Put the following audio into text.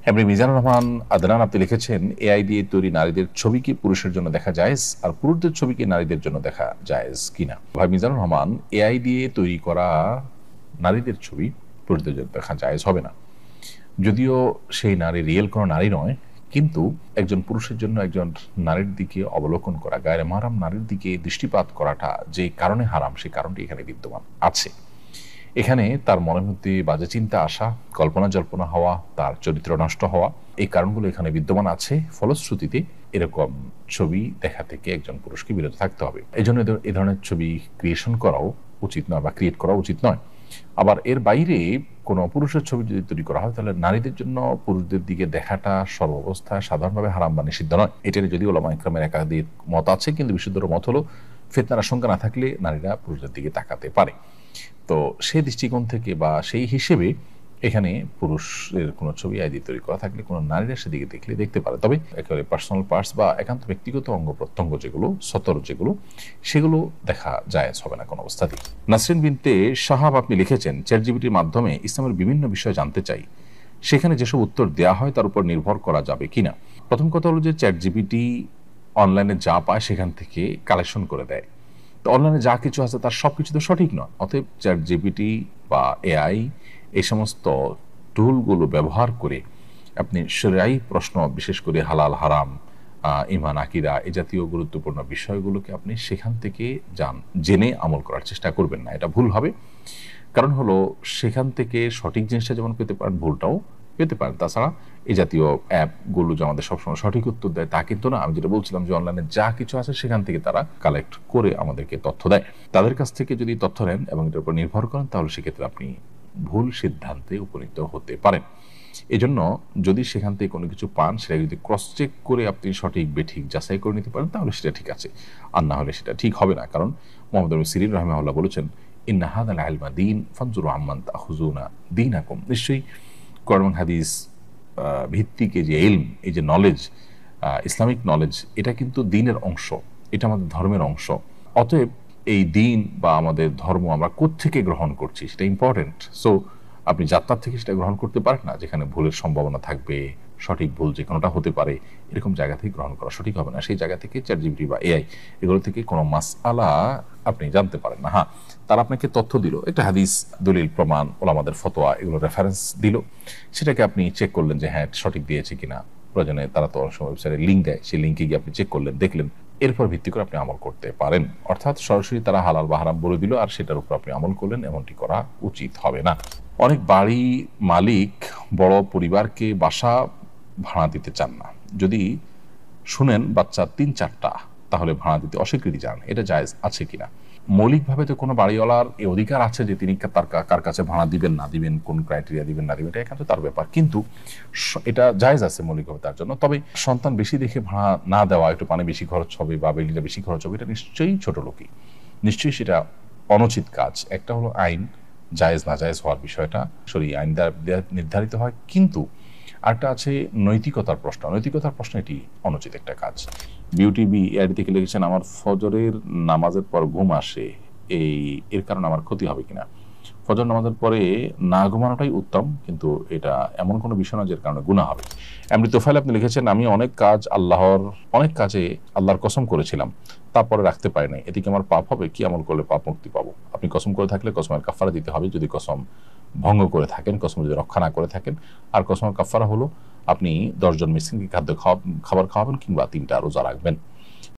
এমনি মিজানুর রহমান আদনান আপনি লিখেছেন, এআই দিয়ে তৈরি নারীদের ছবি কি পুরুষের জন্য দেখা জায়েজ, আর পুরুষদের ছবি কি নারীদের জন্য দেখা জায়েজ কিনা? ভাই মিজানুর রহমান, এআই দিয়ে তৈরি করা নারীদের ছবি পুরুষদের জন্য দেখা জায়েজ হবে না। যদিও সেই নারী রিয়েল কোনো নারী নয়, কিন্তু একজন পুরুষের জন্য একজন নারীর দিকে অবলোকন করা, গায়রে মাহরাম নারীর দিকে দৃষ্টিপাত করাটা যে কারণে হারাম, সেই কারণটি এখানে বিদ্যমান আছে। এখানে তার মনের মধ্যে বাজে চিন্তা আসা, কল্পনা জল্পনা হওয়া, তার চরিত্র নষ্ট হওয়া, এই কারণগুলো এখানে বিদ্যমান আছে। ফলশ্রুতিতে এরকম ছবি দেখা থেকে একজন পুরুষকে বিরত থাকতে হবে। এই জন্য এই ধরনের ছবি ক্রিয়েশন করাও উচিত নয় বা ক্রিয়েট করা উচিত নয়। আবার এর বাইরে কোনো পুরুষের ছবি যদি তৈরি করা হয়, তাহলে নারীদের জন্য পুরুষদের দিকে দেখাটা সর্বাবস্থায় সাধারণভাবে হারাম বা নিষিদ্ধ নয়। এটার যদিও ওলামা ইকরামের একাধিক মত আছে, কিন্তু বিশুদ্ধ মত হলো ফিতনার আশঙ্কা না থাকলে নারীরা পুরুষদের দিকে তাকাতে পারে। তো সেই দৃষ্টিকোণ থেকে বা সেই হিসেবে এখানে পুরুষের কোনো ছবি আইডি তৈরি করা থাকলে কোনো নারীরা সেদিকে দেখলে দেখতে পারে, তবে একেবারে পার্সোনাল পার্টস বা একান্ত ব্যক্তিগত অঙ্গ প্রত্যঙ্গ যেগুলো সতর যেগুলো, সেগুলো দেখা জায়েজ হবে না কোনো অবস্থাতেই। নাসরিন বিনতে সাহাব আপনি লিখেছেন, চ্যাটজিপিটির মাধ্যমে ইসলামের বিভিন্ন বিষয় জানতে চাই, সেখানে যেসব উত্তর দেওয়া হয় তার উপর নির্ভর করা যাবে কিনা? প্রথম কথা হলো যে চ্যাটজিপিটি অনলাইনে যা পায় সেখান থেকে কালেকশন করে দেয়। তো অনলাইনে যা কিছু আছে তার সব কিছু তো সঠিক নয়। অতএব চ্যাট জিপিটি বা এআই এই সমস্ত টুলগুলো ব্যবহার করে আপনি শরীয়ী প্রশ্ন, বিশেষ করে হালাল হারাম, ঈমান আকীদা, এই জাতীয় গুরুত্বপূর্ণ বিষয়গুলোকে আপনি সেখান থেকে জেনে আমল করার চেষ্টা করবেন না, এটা ভুল হবে। কারণ হলো সেখান থেকে সঠিক জিনিসটা যেমন পেতে পারেন, ভুলটাও পেতে পারেন। তাছাড়া এই জাতীয় অ্যাপগুলো যে আমাদের সবসময় সঠিক উত্তর দেয় তা কিন্তু না। আমি যেটা বলছিলাম যে অনলাইনে যা কিছু আছে সেখান থেকে তারা কালেক্ট করে আমাদেরকে তথ্য দেয়। তাদের কাছ থেকে যদি তথ্য নেন এবং এটার উপর নির্ভর করেন, তাহলে সেক্ষেত্রে আপনি ভুল সিদ্ধান্তে উপনীত হতে পারেন। এজন্য যদি সেখান থেকে কোনো কিছু পান, সেটা যদি ক্রস চেক করে আপনি সঠিক বেঠিক যাচাই করে নিতে পারেন, তাহলে সেটা ঠিক আছে। আর না হলে সেটা ঠিক হবে না। কারণ মুহাম্মদ ইবনে সিরিন রাহিমাহুল্লাহ বলেছেন, ইন্না হাযাল ইলমা দীন ফানজুরু আম্মান তাখুযুনা দীনাকুম। নিশ্চয়ই কোরআন হাদিস ভিত্তিক এই যে ইলম, এই যে নলেজ, ইসলামিক নলেজ, এটা কিন্তু দ্বীনের অংশ, এটা আমাদের ধর্মের অংশ। অতএব এই দ্বীন বা আমাদের ধর্ম আমরা কোত্থেকে গ্রহণ করছি সেটা ইম্পর্টেন্ট। সো আপনি যাত্রার থেকে সেটা গ্রহণ করতে পারেন না, যেখানে ভুলের সম্ভাবনা থাকবে, সঠিক ভুল যে কোনোটা হতে পারে, এরকম জায়গা থেকে গ্রহণ করা সঠিক হবে না। সেই জায়গা থেকে চ্যাটজিপিটি বা এআই এগুলো থেকে কোনো মাসআলা আপনি জানতে পারেন না। হ্যাঁ, তারা আপনাকে তথ্য দিল, একটা হাদিস, দলিল, প্রমাণ, ওলামাদের ফতোয়া, এগুলো রেফারেন্স দিল, সেটাকে আপনি চেক করলেন যে হ্যাঁ সঠিক দিয়েছে কিনা। প্রয়োজনে তারা তো অনেক সময় ওয়েবসাইটে লিঙ্ক দেয়, সেই লিঙ্কে গিয়ে আপনি চেক করলেন, দেখলেন, এরপর ভিত্তি করে আপনি আমল করতে পারেন। অর্থাৎ সরাসরি তারা হালাল বা হারাম বলে দিল আর সেটার উপর আপনি আমল করলেন, এমনটি করা উচিত হবে না। অনেক বাড়ি মালিক বড় পরিবারকে বাসা ভাড়া দিতে চান না। যদি শুনেন বাচ্চা ৩-৪টা, তাহলে ভাড়া দিতে অস্বীকৃতি জানান, এটা জায়েজ আছে কিনা? মৌলিকভাবে তো কোনো বাড়িওয়ালার এই অধিকার আছে যে তিনি তার কার কাছে ভাড়া দিবেন না দিবেন, কোন ক্রাইটেরিয়া দিবেন না দিবেন, এটা এখানে তার ব্যাপার। কিন্তু এটা জায়েজ আছে মৌলিকভাবে তার জন্য। তবে সন্তান বেশি দেখে ভাড়া না দেওয়া, একটু পানি বেশি খরচ হবে বা বিলটা বেশি খরচ হবে, এটা নিশ্চয়ই ছোট লোকই, নিশ্চয়ই সেটা অনুচিত কাজ। একটা হলো আইন জায়েজ না জায়েজ হওয়ার বিষয়টা শরীয়ত আইন দ্বারা নির্ধারিত হয়, কিন্তু আরেকটা আছে নৈতিকতার প্রশ্ন। নৈতিকতার প্রশ্ন এটি অনুচিত একটা কাজ। বিউটিবি এআইডি থেকে লিখেছেন, আমার ফজরের নামাজের পর ঘুম আসে, এর কারণে আমার ক্ষতি হবে কিনা? ফজর নামাজের পরে না ঘুমানোটাই উত্তম, কিন্তু এটা এমন কোনো বিষয় না যার কারণে গুনাহ হবে। এমনি তোফাইল আপনি লিখেছেন, আমি অনেক কাজে আল্লাহর কসম করেছিলাম, তারপরে রাখতে পারি নাই, এদিকে আমার পাপ হবে? কি আমল করলে পাপ মুক্তি পাবো? আপনি কসম করে থাকলে কসমের কাফারা দিতে হবে, যদি কসম ভঙ্গ করে থাকেন, কসম যদি রক্ষা না করে থাকেন। আর কসমের কাফারা হলো আপনি 10 জন মিসকিনকে খাবার খাওয়াবেন কিংবা 3টা রোজা রাখবেন।